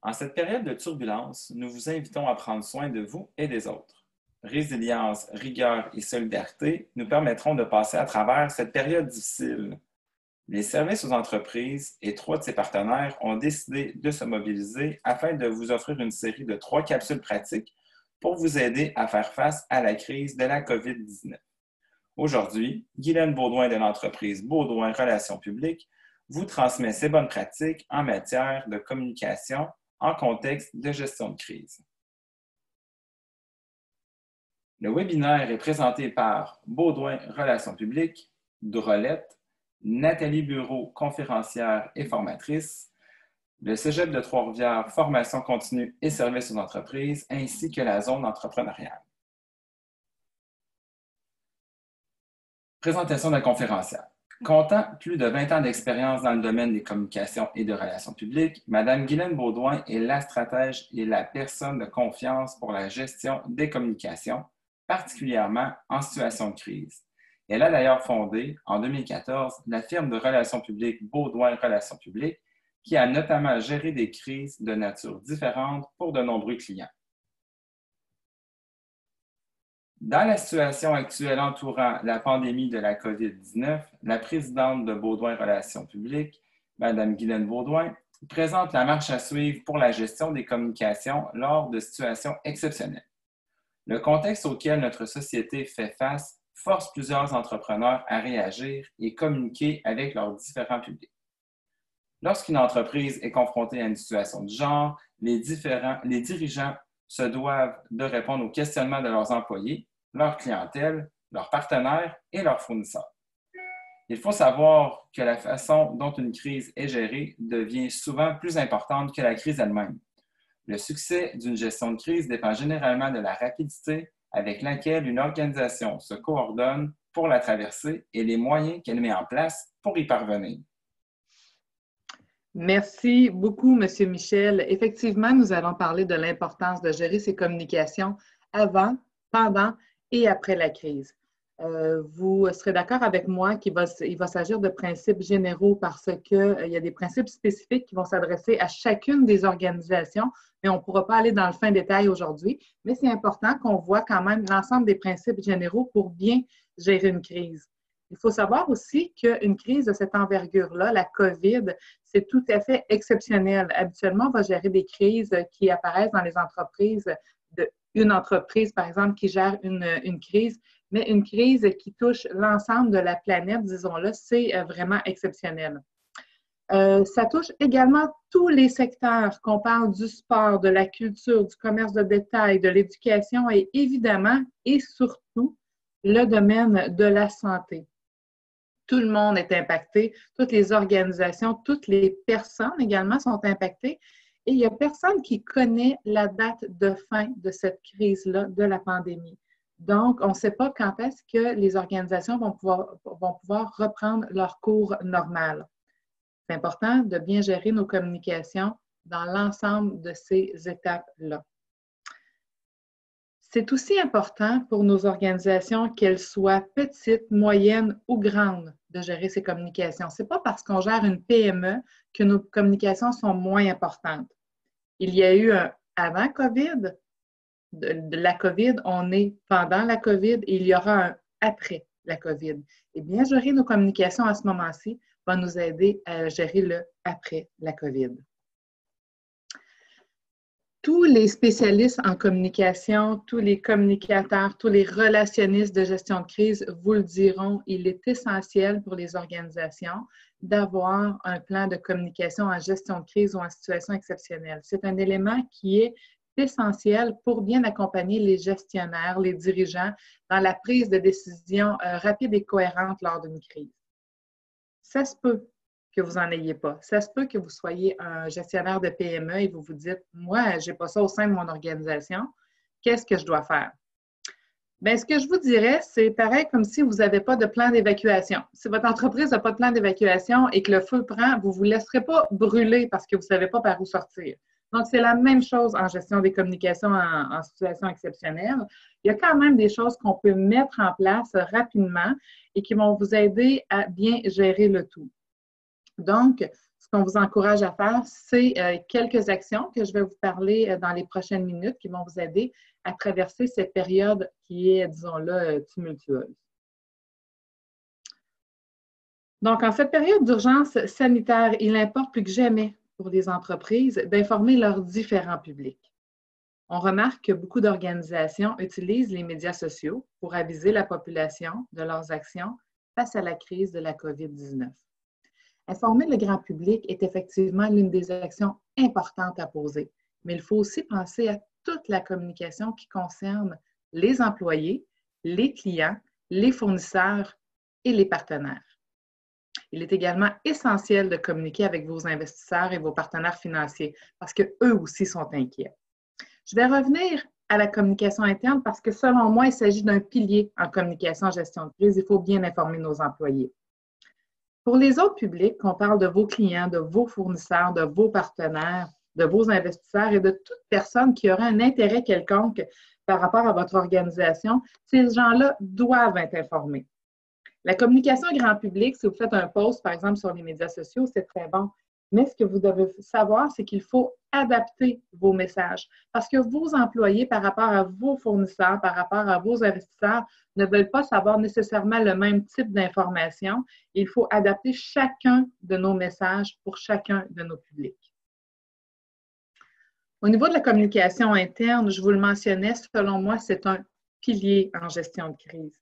En cette période de turbulence, nous vous invitons à prendre soin de vous et des autres. Résilience, rigueur et solidarité nous permettront de passer à travers cette période difficile. Les services aux entreprises et 3 de ses partenaires ont décidé de se mobiliser afin de vous offrir une série de 3 capsules pratiques pour vous aider à faire face à la crise de la COVID-19. Aujourd'hui, Guylaine Baudouin de l'entreprise Baudouin Relations publiques vous transmet ses bonnes pratiques en matière de communication en contexte de gestion de crise. Le webinaire est présenté par Baudouin Relations publiques, Drolette, Nathalie Bureau, conférencière et formatrice, le Cégep de Trois-Rivières, formation continue et services aux entreprises, ainsi que la zone entrepreneuriale. Présentation de la conférencière. Comptant plus de 20 ans d'expérience dans le domaine des communications et de relations publiques, Mme Guylaine Baudouin est la stratège et la personne de confiance pour la gestion des communications, particulièrement en situation de crise. Elle a d'ailleurs fondé, en 2014, la firme de relations publiques Baudouin Relations publiques, qui a notamment géré des crises de nature différente pour de nombreux clients. Dans la situation actuelle entourant la pandémie de la COVID-19, la présidente de Baudouin Relations publiques, Mme Guylaine Baudouin, présente la marche à suivre pour la gestion des communications lors de situations exceptionnelles. Le contexte auquel notre société fait face force plusieurs entrepreneurs à réagir et communiquer avec leurs différents publics. Lorsqu'une entreprise est confrontée à une situation du genre, les dirigeants se doivent de répondre aux questionnements de leurs employés, leur clientèle, leurs partenaires et leurs fournisseurs. Il faut savoir que la façon dont une crise est gérée devient souvent plus importante que la crise elle-même. Le succès d'une gestion de crise dépend généralement de la rapidité avec laquelle une organisation se coordonne pour la traverser et les moyens qu'elle met en place pour y parvenir. Merci beaucoup, M. Michel. Effectivement, nous allons parler de l'importance de gérer ses communications avant, pendant et après la crise. Vous serez d'accord avec moi qu'il va s'agir de principes généraux parce qu'il y a des principes spécifiques qui vont s'adresser à chacune des organisations, mais on ne pourra pas aller dans le fin détail aujourd'hui. Mais c'est important qu'on voit quand même l'ensemble des principes généraux pour bien gérer une crise. Il faut savoir aussi qu'une crise de cette envergure-là, la COVID, c'est tout à fait exceptionnel. Habituellement, on va gérer des crises qui apparaissent dans les entreprises, une entreprise, par exemple, qui gère une crise, mais une crise qui touche l'ensemble de la planète, disons-le, c'est vraiment exceptionnel. Ça touche également tous les secteurs, qu'on parle du sport, de la culture, du commerce de détail, de l'éducation et évidemment et surtout le domaine de la santé. Tout le monde est impacté, toutes les organisations, toutes les personnes également sont impactées et il n'y a personne qui connaît la date de fin de cette crise-là, de la pandémie. Donc, on ne sait pas quand est-ce que les organisations vont pouvoir reprendre leur cours normal. C'est important de bien gérer nos communications dans l'ensemble de ces étapes-là. C'est aussi important pour nos organisations, qu'elles soient petites, moyennes ou grandes, de gérer ces communications. Ce n'est pas parce qu'on gère une PME que nos communications sont moins importantes. Il y a eu un avant COVID, de la COVID, on est pendant la COVID et il y aura un après la COVID. Et bien gérer nos communications à ce moment-ci va nous aider à gérer le après la COVID. Tous les spécialistes en communication, tous les communicateurs, tous les relationnistes de gestion de crise vous le diront, il est essentiel pour les organisations d'avoir un plan de communication en gestion de crise ou en situation exceptionnelle. C'est un élément qui est essentiel pour bien accompagner les gestionnaires, les dirigeants dans la prise de décision rapide et cohérente lors d'une crise. Ça se peut que vous n'en ayez pas. Ça se peut que vous soyez un gestionnaire de PME et vous vous dites, moi, je n'ai pas ça au sein de mon organisation, qu'est-ce que je dois faire? Bien, ce que je vous dirais, c'est pareil comme si vous n'avez pas de plan d'évacuation. Si votre entreprise n'a pas de plan d'évacuation et que le feu prend, vous ne vous laisserez pas brûler parce que vous ne savez pas par où sortir. Donc, c'est la même chose en gestion des communications en situation exceptionnelle. Il y a quand même des choses qu'on peut mettre en place rapidement et qui vont vous aider à bien gérer le tout. Donc, ce qu'on vous encourage à faire, c'est quelques actions que je vais vous parler dans les prochaines minutes qui vont vous aider à traverser cette période qui est, disons-le, tumultueuse. Donc, en cette période d'urgence sanitaire, il importe plus que jamais pour les entreprises d'informer leurs différents publics. On remarque que beaucoup d'organisations utilisent les médias sociaux pour aviser la population de leurs actions face à la crise de la COVID-19. Informer le grand public est effectivement l'une des actions importantes à poser, mais il faut aussi penser à toute la communication qui concerne les employés, les clients, les fournisseurs et les partenaires. Il est également essentiel de communiquer avec vos investisseurs et vos partenaires financiers parce qu'eux aussi sont inquiets. Je vais revenir à la communication interne parce que selon moi, il s'agit d'un pilier en communication en gestion de crise. Il faut bien informer nos employés. Pour les autres publics, on parle de vos clients, de vos fournisseurs, de vos partenaires, de vos investisseurs et de toute personne qui aurait un intérêt quelconque par rapport à votre organisation, ces gens-là doivent être informés. La communication grand public, si vous faites un post, par exemple, sur les médias sociaux, c'est très bon. Mais ce que vous devez savoir, c'est qu'il faut adapter vos messages parce que vos employés, par rapport à vos fournisseurs, par rapport à vos investisseurs, ne veulent pas savoir nécessairement le même type d'information. Il faut adapter chacun de nos messages pour chacun de nos publics. Au niveau de la communication interne, je vous le mentionnais, selon moi, c'est un pilier en gestion de crise.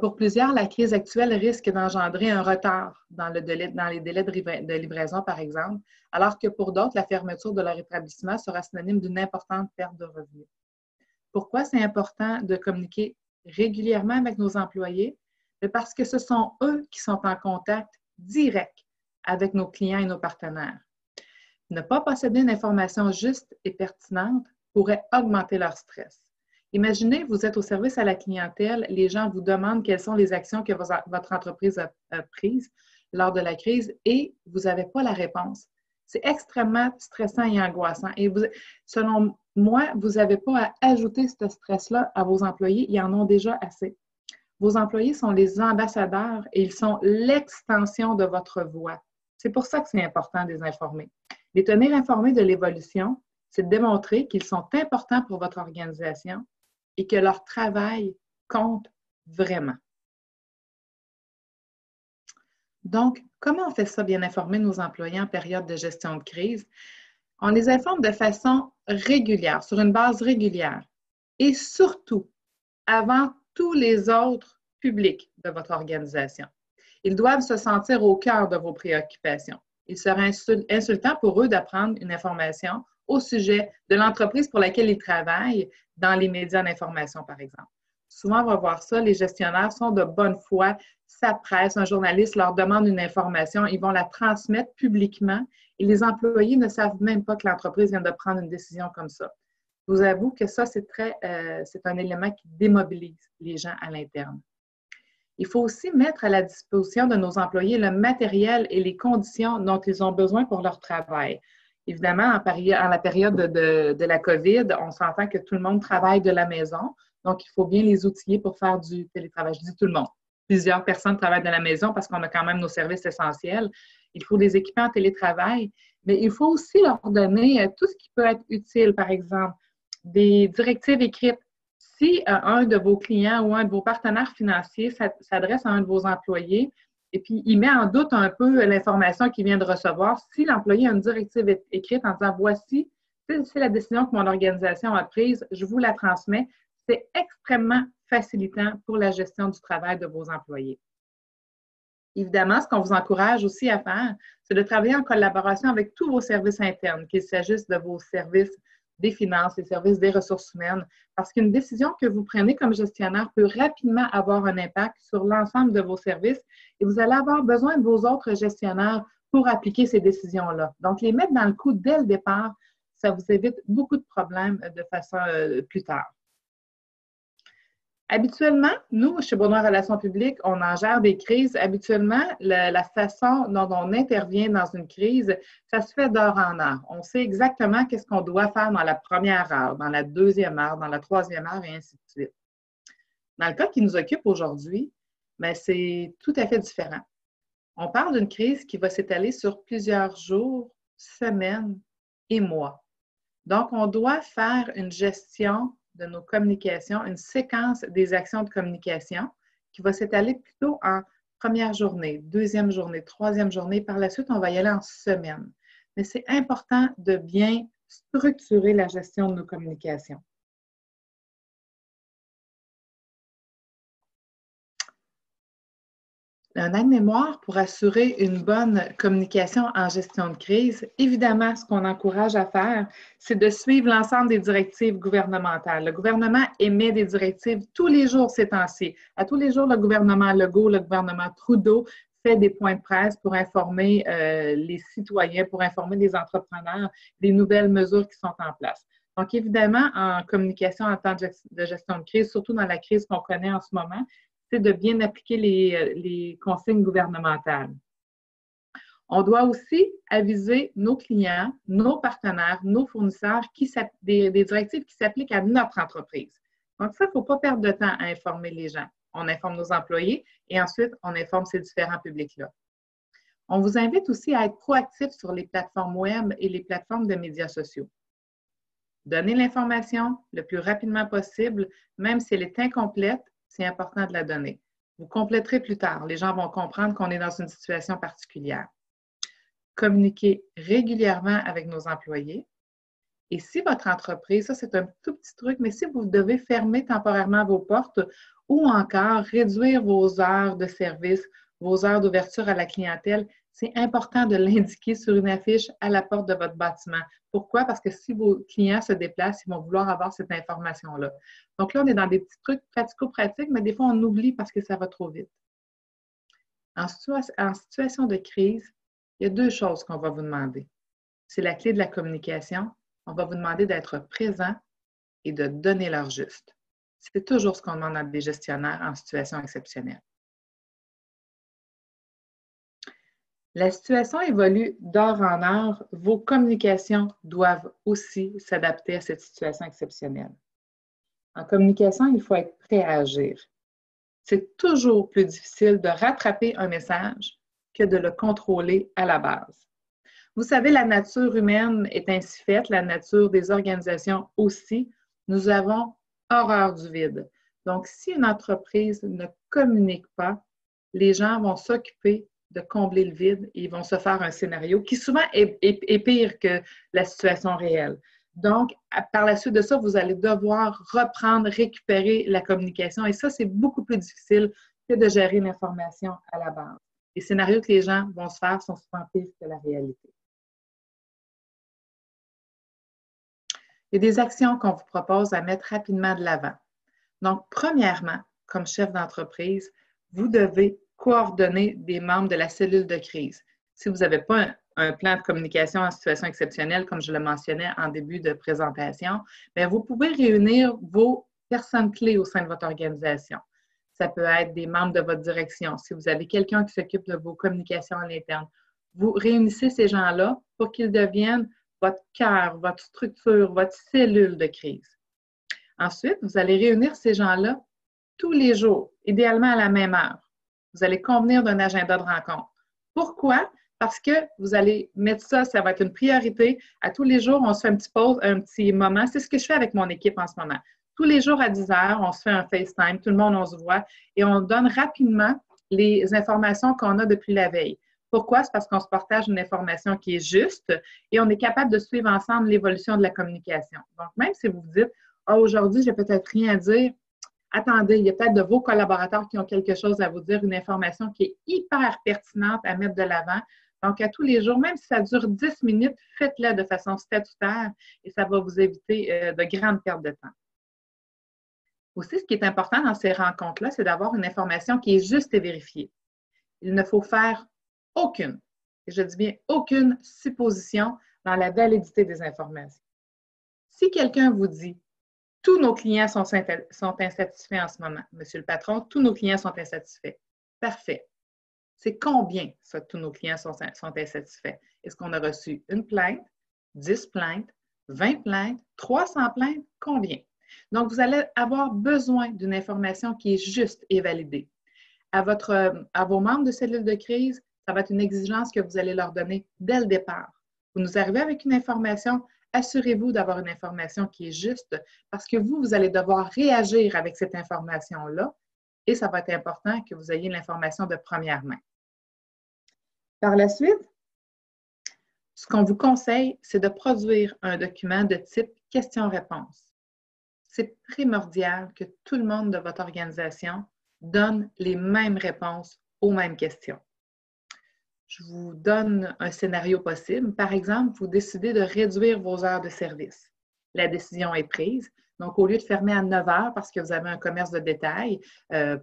Pour plusieurs, la crise actuelle risque d'engendrer un retard dans les délais de livraison, par exemple, alors que pour d'autres, la fermeture de leur établissement sera synonyme d'une importante perte de revenus. Pourquoi c'est important de communiquer régulièrement avec nos employés? Parce que ce sont eux qui sont en contact direct avec nos clients et nos partenaires. Ne pas posséder une information juste et pertinente pourrait augmenter leur stress. Imaginez, vous êtes au service à la clientèle, les gens vous demandent quelles sont les actions que votre entreprise a prises lors de la crise et vous n'avez pas la réponse. C'est extrêmement stressant et angoissant. Et selon moi, vous n'avez pas à ajouter ce stress-là à vos employés, ils en ont déjà assez. Vos employés sont les ambassadeurs et ils sont l'extension de votre voix. C'est pour ça que c'est important de les informer. Les tenir informés de l'évolution, c'est de démontrer qu'ils sont importants pour votre organisation et que leur travail compte vraiment. Donc, comment on fait ça, bien informer nos employés en période de gestion de crise? On les informe de façon régulière, sur une base régulière, et surtout avant tous les autres publics de votre organisation. Ils doivent se sentir au cœur de vos préoccupations. Il serait insultant pour eux d'apprendre une information au sujet de l'entreprise pour laquelle ils travaillent dans les médias d'information, par exemple. Souvent, on va voir ça, les gestionnaires sont de bonne foi, s'appressent, un journaliste leur demande une information, ils vont la transmettre publiquement et les employés ne savent même pas que l'entreprise vient de prendre une décision comme ça. Je vous avoue que ça, c'est un élément qui démobilise les gens à l'interne. Il faut aussi mettre à la disposition de nos employés le matériel et les conditions dont ils ont besoin pour leur travail. Évidemment, en la période de la COVID, on s'entend que tout le monde travaille de la maison, donc il faut bien les outiller pour faire du télétravail. Je dis tout le monde. Plusieurs personnes travaillent de la maison parce qu'on a quand même nos services essentiels. Il faut les équiper en télétravail, mais il faut aussi leur donner tout ce qui peut être utile, par exemple, des directives écrites. Si un de vos clients ou un de vos partenaires financiers s'adresse à un de vos employés et puis il met en doute un peu l'information qu'il vient de recevoir, si l'employé a une directive écrite en disant « Voici, c'est la décision que mon organisation a prise, je vous la transmets », c'est extrêmement facilitant pour la gestion du travail de vos employés. Évidemment, ce qu'on vous encourage aussi à faire, c'est de travailler en collaboration avec tous vos services internes, qu'il s'agisse de vos services des finances, des services des ressources humaines, parce qu'une décision que vous prenez comme gestionnaire peut rapidement avoir un impact sur l'ensemble de vos services et vous allez avoir besoin de vos autres gestionnaires pour appliquer ces décisions-là. Donc, les mettre dans le coup dès le départ, ça vous évite beaucoup de problèmes de façon plus tard. Habituellement, nous, chez Baudouin Relations publiques, on en gère des crises. Habituellement, la façon dont on intervient dans une crise, ça se fait d'heure en heure. On sait exactement qu'est-ce qu'on doit faire dans la première heure, dans la deuxième heure, dans la troisième heure, et ainsi de suite. Dans le cas qui nous occupe aujourd'hui, c'est tout à fait différent. On parle d'une crise qui va s'étaler sur plusieurs jours, semaines et mois. Donc, on doit faire une gestion de nos communications, une séquence des actions de communication qui va s'étaler plutôt en première journée, deuxième journée, troisième journée. Par la suite, on va y aller en semaine. Mais c'est important de bien structurer la gestion de nos communications. Un aide-mémoire pour assurer une bonne communication en gestion de crise. Évidemment, ce qu'on encourage à faire, c'est de suivre l'ensemble des directives gouvernementales. Le gouvernement émet des directives tous les jours ces temps-ci. À tous les jours, le gouvernement Legault, le gouvernement Trudeau fait des points de presse pour informer les citoyens, pour informer les entrepreneurs des nouvelles mesures qui sont en place. Donc, évidemment, en communication en temps de gestion de crise, surtout dans la crise qu'on connaît en ce moment, c'est de bien appliquer les consignes gouvernementales. On doit aussi aviser nos clients, nos partenaires, nos fournisseurs des directives qui s'appliquent à notre entreprise. Donc ça, il ne faut pas perdre de temps à informer les gens. On informe nos employés et ensuite, on informe ces différents publics-là. On vous invite aussi à être proactif sur les plateformes web et les plateformes de médias sociaux. Donnez l'information le plus rapidement possible, même si elle est incomplète, c'est important de la donner. Vous compléterez plus tard. Les gens vont comprendre qu'on est dans une situation particulière. Communiquez régulièrement avec nos employés. Et si votre entreprise, ça c'est un tout petit truc, mais si vous devez fermer temporairement vos portes ou encore réduire vos heures de service, vos heures d'ouverture à la clientèle, c'est important de l'indiquer sur une affiche à la porte de votre bâtiment. Pourquoi? Parce que si vos clients se déplacent, ils vont vouloir avoir cette information-là. Donc là, on est dans des petits trucs pratico-pratiques, mais des fois, on oublie parce que ça va trop vite. En situation de crise, il y a deux choses qu'on va vous demander. C'est la clé de la communication. On va vous demander d'être présent et de donner l'heure juste. C'est toujours ce qu'on demande à des gestionnaires en situation exceptionnelle. La situation évolue d'heure en heure. Vos communications doivent aussi s'adapter à cette situation exceptionnelle. En communication, il faut être prêt à agir. C'est toujours plus difficile de rattraper un message que de le contrôler à la base. Vous savez, la nature humaine est ainsi faite, la nature des organisations aussi. Nous avons horreur du vide. Donc, si une entreprise ne communique pas, les gens vont s'occuper de combler le vide et ils vont se faire un scénario qui souvent est pire que la situation réelle. Donc, par la suite de ça, vous allez devoir reprendre, récupérer la communication et ça, c'est beaucoup plus difficile que de gérer l'information à la base. Les scénarios que les gens vont se faire sont souvent pires que la réalité. Il y a des actions qu'on vous propose à mettre rapidement de l'avant. Donc, premièrement, comme chef d'entreprise, vous devez coordonner des membres de la cellule de crise. Si vous n'avez pas un plan de communication en situation exceptionnelle, comme je le mentionnais en début de présentation, bien, vous pouvez réunir vos personnes clés au sein de votre organisation. Ça peut être des membres de votre direction. Si vous avez quelqu'un qui s'occupe de vos communications à l'interne, vous réunissez ces gens-là pour qu'ils deviennent votre cœur, votre structure, votre cellule de crise. Ensuite, vous allez réunir ces gens-là tous les jours, idéalement à la même heure. Vous allez convenir d'un agenda de rencontre. Pourquoi? Parce que vous allez mettre ça va être une priorité. À tous les jours, on se fait un petit pause, un petit moment. C'est ce que je fais avec mon équipe en ce moment. Tous les jours à 10 heures, on se fait un FaceTime, tout le monde, on se voit et on donne rapidement les informations qu'on a depuis la veille. Pourquoi? C'est parce qu'on se partage une information qui est juste et on est capable de suivre ensemble l'évolution de la communication. Donc, même si vous vous dites, aujourd'hui, je n'ai peut-être rien à dire, attendez, il y a peut-être de vos collaborateurs qui ont quelque chose à vous dire, une information qui est hyper pertinente à mettre de l'avant. Donc, à tous les jours, même si ça dure 10 minutes, faites-le de façon statutaire et ça va vous éviter de grandes pertes de temps. Aussi, ce qui est important dans ces rencontres-là, c'est d'avoir une information qui est juste et vérifiée. Il ne faut faire aucune, et je dis bien aucune supposition dans la validité des informations. Si quelqu'un vous dit « Tous nos clients sont insatisfaits en ce moment. Monsieur le patron, tous nos clients sont insatisfaits. » Parfait. C'est combien, ça, tous nos clients sont insatisfaits? Est-ce qu'on a reçu une plainte, 10 plaintes, 20 plaintes, 300 plaintes? Combien? Donc, vous allez avoir besoin d'une information qui est juste et validée. À vos membres de cellule de crise, Ça va être une exigence que vous allez leur donner dès le départ. Vous nous arrivez avec une information, assurez-vous d'avoir une information qui est juste parce que vous allez devoir réagir avec cette information-là et ça va être important que vous ayez l'information de première main. Par la suite, ce qu'on vous conseille, c'est de produire un document de type question-réponse. C'est primordial que tout le monde de votre organisation donne les mêmes réponses aux mêmes questions. Je vous donne un scénario possible. Par exemple, vous décidez de réduire vos heures de service. La décision est prise. Donc, au lieu de fermer à 9 heures parce que vous avez un commerce de détail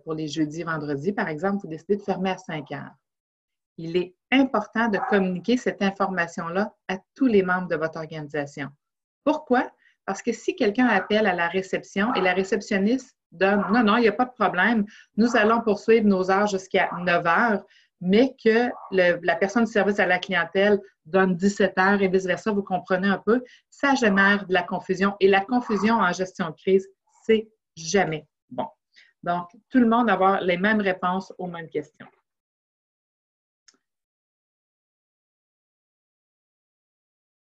pour les jeudis, vendredis, par exemple, vous décidez de fermer à 5 heures. Il est important de communiquer cette information-là à tous les membres de votre organisation. Pourquoi? Parce que si quelqu'un appelle à la réception et la réceptionniste donne « Non, non, il n'y a pas de problème, nous allons poursuivre nos heures jusqu'à 9 heures », mais que la personne de service à la clientèle donne 17 heures et vice-versa, vous comprenez un peu, ça génère de la confusion. Et la confusion en gestion de crise, c'est jamais bon. Donc, tout le monde avoir les mêmes réponses aux mêmes questions.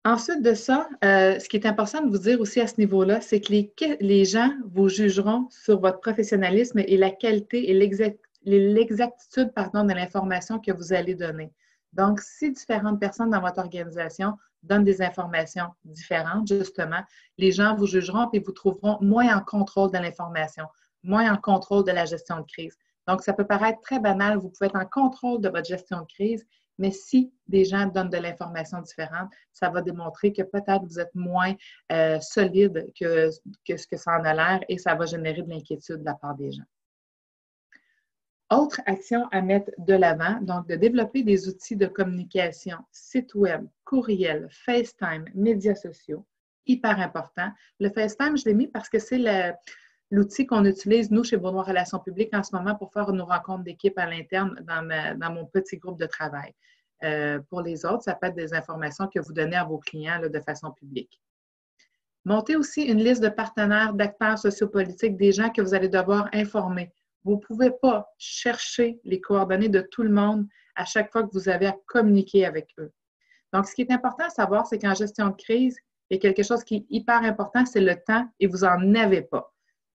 Ensuite de ça, ce qui est important de vous dire aussi à ce niveau-là, c'est que les gens vous jugeront sur votre professionnalisme et la qualité et l'exactitude de l'information que vous allez donner. Donc, si différentes personnes dans votre organisation donnent des informations différentes, justement, les gens vous jugeront et vous trouveront moins en contrôle de l'information, moins en contrôle de la gestion de crise. Donc, ça peut paraître très banal, vous pouvez être en contrôle de votre gestion de crise, mais si des gens donnent de l'information différente, ça va démontrer que peut-être vous êtes moins solide que ce que ça en a l'air et ça va générer de l'inquiétude de la part des gens. Autre action à mettre de l'avant, donc de développer des outils de communication, site web, courriel, FaceTime, médias sociaux, hyper important. Le FaceTime, je l'ai mis parce que c'est l'outil qu'on utilise, nous, chez Baudouin Relations publiques, en ce moment, pour faire nos rencontres d'équipe à l'interne dans mon petit groupe de travail. Pour les autres, ça peut être des informations que vous donnez à vos clients là, de façon publique. Montez aussi une liste de partenaires, d'acteurs sociopolitiques, des gens que vous allez devoir informer. Vous ne pouvez pas chercher les coordonnées de tout le monde à chaque fois que vous avez à communiquer avec eux. Donc, ce qui est important à savoir, c'est qu'en gestion de crise, il y a quelque chose qui est hyper important, c'est le temps et vous n'en avez pas.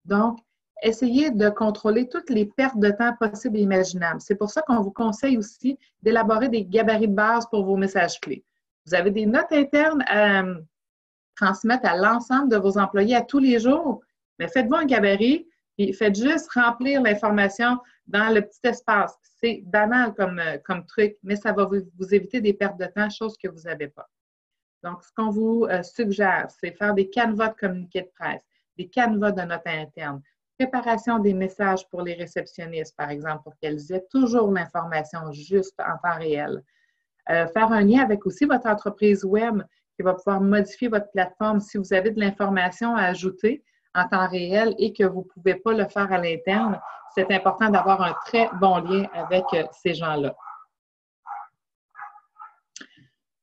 Donc, essayez de contrôler toutes les pertes de temps possibles et imaginables. C'est pour ça qu'on vous conseille aussi d'élaborer des gabarits de base pour vos messages clés. Vous avez des notes internes à transmettre à l'ensemble de vos employés à tous les jours, mais faites-vous un gabarit et faites juste remplir l'information dans le petit espace. C'est banal comme truc, mais ça va vous éviter des pertes de temps, chose que vous n'avez pas. Donc, ce qu'on vous suggère, c'est faire des canevas de communiqués de presse, des canevas de notes internes, préparation des messages pour les réceptionnistes, par exemple, pour qu'elles aient toujours l'information juste en temps réel. Faire un lien avec aussi votre entreprise web qui va pouvoir modifier votre plateforme si vous avez de l'information à ajouter en temps réel et que vous ne pouvez pas le faire à l'interne. C'est important d'avoir un très bon lien avec ces gens-là.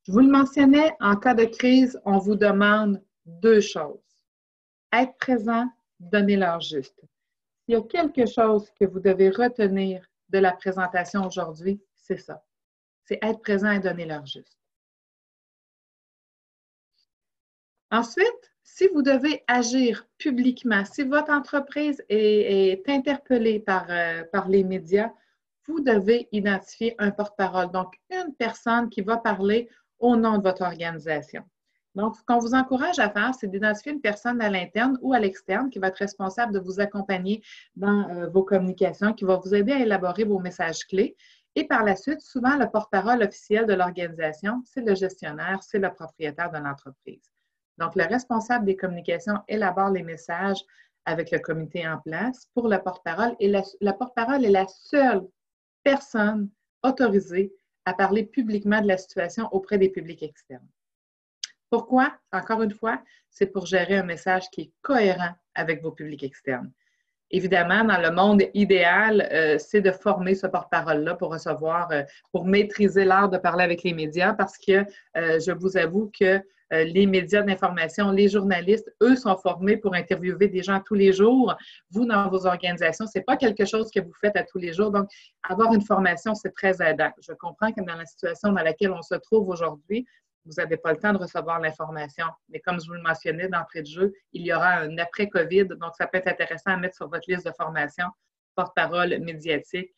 Je vous le mentionnais, en cas de crise, on vous demande deux choses. Être présent, donner l'heure juste. S'il y a quelque chose que vous devez retenir de la présentation aujourd'hui, c'est ça. C'est être présent et donner l'heure juste. Ensuite, si vous devez agir publiquement, si votre entreprise est interpellée par les médias, vous devez identifier un porte-parole, donc une personne qui va parler au nom de votre organisation. Donc, ce qu'on vous encourage à faire, c'est d'identifier une personne à l'interne ou à l'externe qui va être responsable de vous accompagner dans vos communications, qui va vous aider à élaborer vos messages clés. Et par la suite, souvent, le porte-parole officiel de l'organisation, c'est le gestionnaire, c'est le propriétaire de l'entreprise. Donc, le responsable des communications élabore les messages avec le comité en place pour le porte-parole. Et la porte-parole est la seule personne autorisée à parler publiquement de la situation auprès des publics externes. Pourquoi? Encore une fois, c'est pour gérer un message qui est cohérent avec vos publics externes. Évidemment, dans le monde idéal, c'est de former ce porte-parole-là pour recevoir, pour maîtriser l'art de parler avec les médias parce que je vous avoue que les médias d'information, les journalistes, eux, sont formés pour interviewer des gens tous les jours. Vous, dans vos organisations, ce n'est pas quelque chose que vous faites à tous les jours. Donc, avoir une formation, c'est très aidant. Je comprends que dans la situation dans laquelle on se trouve aujourd'hui, vous n'avez pas le temps de recevoir l'information. Mais comme je vous le mentionnais d'entrée de jeu, il y aura un après-COVID, donc ça peut être intéressant à mettre sur votre liste de formation, porte-parole médiatique,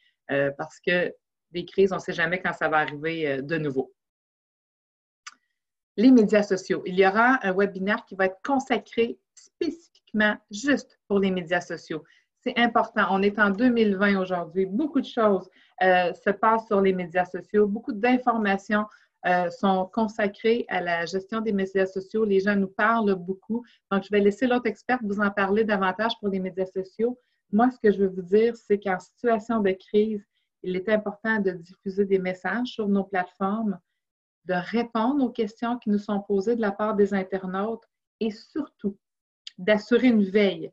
parce que des crises, on ne sait jamais quand ça va arriver de nouveau. Les médias sociaux. Il y aura un webinaire qui va être consacré spécifiquement juste pour les médias sociaux. C'est important. On est en 2020 aujourd'hui. Beaucoup de choses se passent sur les médias sociaux. Beaucoup d'informations sont consacrés à la gestion des médias sociaux. Les gens nous parlent beaucoup. Donc, je vais laisser l'autre experte vous en parler davantage pour les médias sociaux. Moi, ce que je veux vous dire, c'est qu'en situation de crise, il est important de diffuser des messages sur nos plateformes, de répondre aux questions qui nous sont posées de la part des internautes et surtout d'assurer une veille.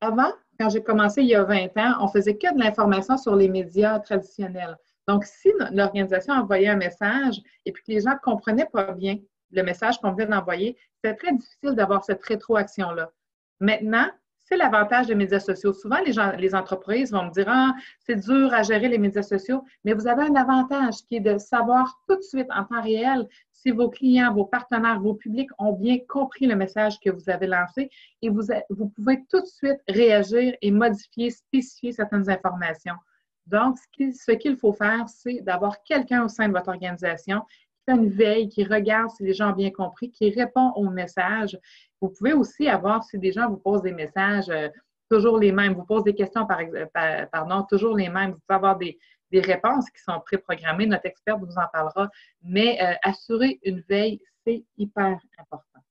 Avant, quand j'ai commencé il y a 20 ans, on faisait que de l'information sur les médias traditionnels. Donc, si l'organisation envoyait un message et puis que les gens ne comprenaient pas bien le message qu'on venait d'envoyer, c'était très difficile d'avoir cette rétroaction-là. Maintenant, c'est l'avantage des médias sociaux. Souvent, les entreprises vont me dire « Ah, c'est dur à gérer les médias sociaux », mais vous avez un avantage qui est de savoir tout de suite en temps réel si vos clients, vos partenaires, vos publics ont bien compris le message que vous avez lancé et vous pouvez tout de suite réagir et modifier, spécifier certaines informations. Donc, ce qu'il faut faire, c'est d'avoir quelqu'un au sein de votre organisation qui fait une veille, qui regarde si les gens ont bien compris, qui répond aux messages. Vous pouvez aussi avoir, si des gens vous posent des messages, toujours les mêmes, vous posent des questions, toujours les mêmes. Vous pouvez avoir des réponses qui sont préprogrammées. Notre experte vous en parlera. Mais assurer une veille, c'est hyper important.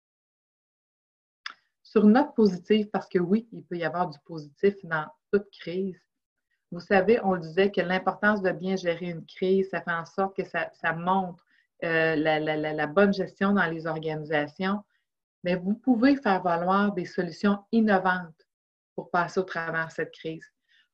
Sur une note positive, parce que oui, il peut y avoir du positif dans toute crise. Vous savez, on le disait que l'importance de bien gérer une crise, ça fait en sorte que ça montre la bonne gestion dans les organisations. Mais vous pouvez faire valoir des solutions innovantes pour passer au travers de cette crise.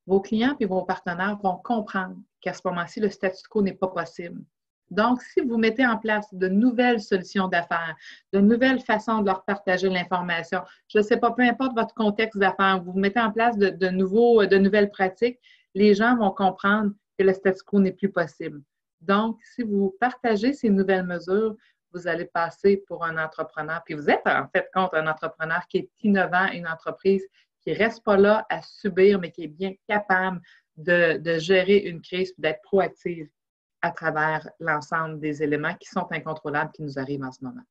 Vos clients et vos partenaires vont comprendre qu'à ce moment-ci, le statu quo n'est pas possible. Donc, si vous mettez en place de nouvelles solutions d'affaires, de nouvelles façons de leur partager l'information, je ne sais pas, peu importe votre contexte d'affaires, vous mettez en place de nouvelles pratiques, les gens vont comprendre que le statu quo n'est plus possible. Donc, si vous partagez ces nouvelles mesures, vous allez passer pour un entrepreneur. Puis vous êtes en fait contre un entrepreneur qui est innovant, une entreprise qui ne reste pas là à subir, mais qui est bien capable de gérer une crise et d'être proactive à travers l'ensemble des éléments qui sont incontrôlables qui nous arrivent en ce moment.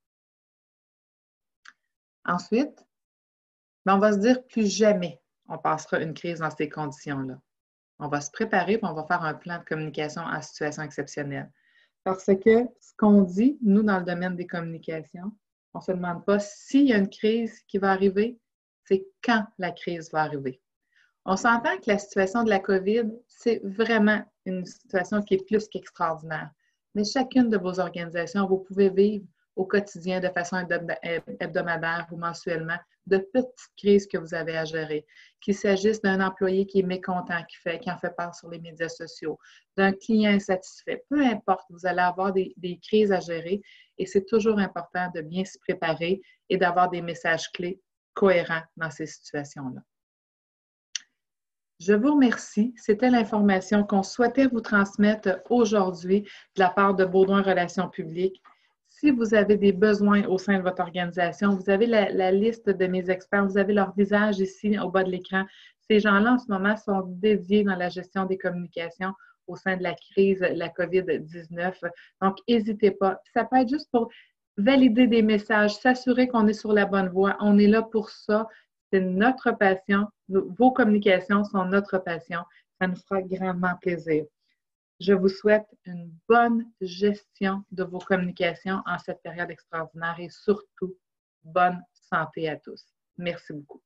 Ensuite, on va se dire plus jamais on passera une crise dans ces conditions-là. On va se préparer et on va faire un plan de communication en situation exceptionnelle. Parce que ce qu'on dit, nous, dans le domaine des communications, on ne se demande pas s'il y a une crise qui va arriver, c'est quand la crise va arriver. On s'entend que la situation de la COVID, c'est vraiment une situation qui est plus qu'extraordinaire. Mais chacune de vos organisations, vous pouvez vivre au quotidien de façon hebdomadaire ou mensuellement de petites crises que vous avez à gérer. Qu'il s'agisse d'un employé qui est mécontent, qui en fait part sur les médias sociaux, d'un client insatisfait, peu importe, vous allez avoir des crises à gérer et c'est toujours important de bien se préparer et d'avoir des messages clés cohérents dans ces situations-là. Je vous remercie. C'était l'information qu'on souhaitait vous transmettre aujourd'hui de la part de Beaudoin Relations publiques. Si vous avez des besoins au sein de votre organisation, vous avez la liste de mes experts, vous avez leur visage ici au bas de l'écran. Ces gens-là, en ce moment, sont dédiés dans la gestion des communications au sein de la crise, la COVID-19. Donc, n'hésitez pas. Ça peut être juste pour valider des messages, s'assurer qu'on est sur la bonne voie. On est là pour ça. C'est notre passion. Vos communications sont notre passion. Ça nous fera grandement plaisir. Je vous souhaite une bonne gestion de vos communications en cette période extraordinaire et surtout, bonne santé à tous. Merci beaucoup.